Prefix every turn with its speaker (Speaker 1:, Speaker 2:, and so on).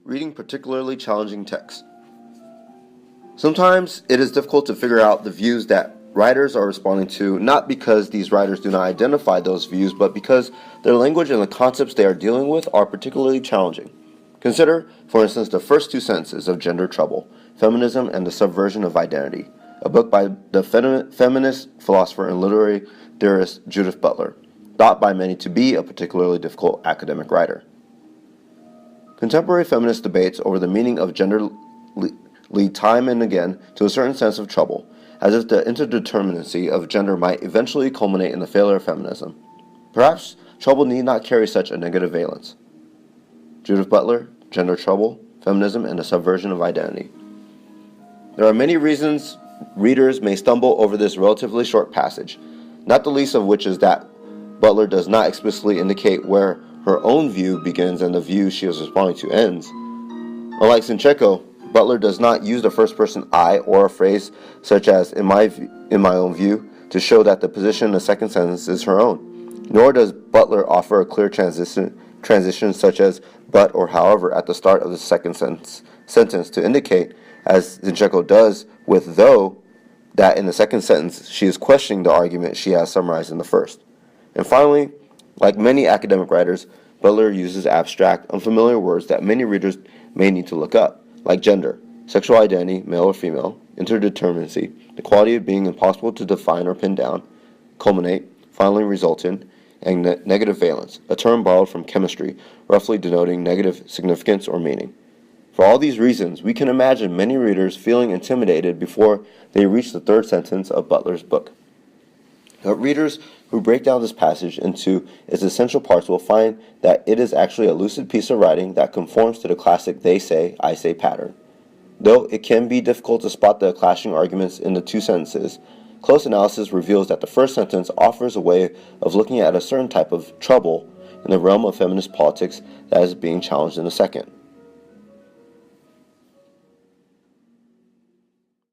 Speaker 1: Reading particularly challenging texts. Sometimes it is difficult to figure out the views that writers are responding to, not because these writers do not identify those views, but because their language and the concepts they are dealing with are particularly challenging. Consider, for instance, the first two sentences of Gender Trouble, Feminism and the Subversion of Identity, a book by the feminist philosopher and literary theorist Judith Butler, thought by many to be a particularly difficult academic writer. Contemporary feminist debates over the meaning of gender lead time and again to a certain sense of trouble, as if the interdeterminacy of gender might eventually culminate in the failure of feminism. Perhaps trouble need not carry such a negative valence. Judith Butler, Gender Trouble, Feminism and the Subversion of Identity. There are many reasons readers may stumble over this relatively short passage, not the least of which is that Butler does not explicitly indicate where her own view begins and the view she is responding to ends. Unlike Sinchenko, Butler does not use the first person I or a phrase such as in my own view to show that the position in the second sentence is her own. Nor does Butler offer a clear transition such as but or however at the start of the second sentence to indicate, as Sinchenko does with though, that in the second sentence she is questioning the argument she has summarized in the first. And finally, like many academic writers, Butler uses abstract, unfamiliar words that many readers may need to look up, like gender, sexual identity, male or female, interdeterminacy, the quality of being impossible to define or pin down, culminate, finally result in, and negative valence, a term borrowed from chemistry, roughly denoting negative significance or meaning. For all these reasons, we can imagine many readers feeling intimidated before they reach the third sentence of Butler's book. But readers who break down this passage into its essential parts will find that it is actually a lucid piece of writing that conforms to the classic they say, I say pattern. Though it can be difficult to spot the clashing arguments in the two sentences, close analysis reveals that the first sentence offers a way of looking at a certain type of trouble in the realm of feminist politics that is being challenged in the second.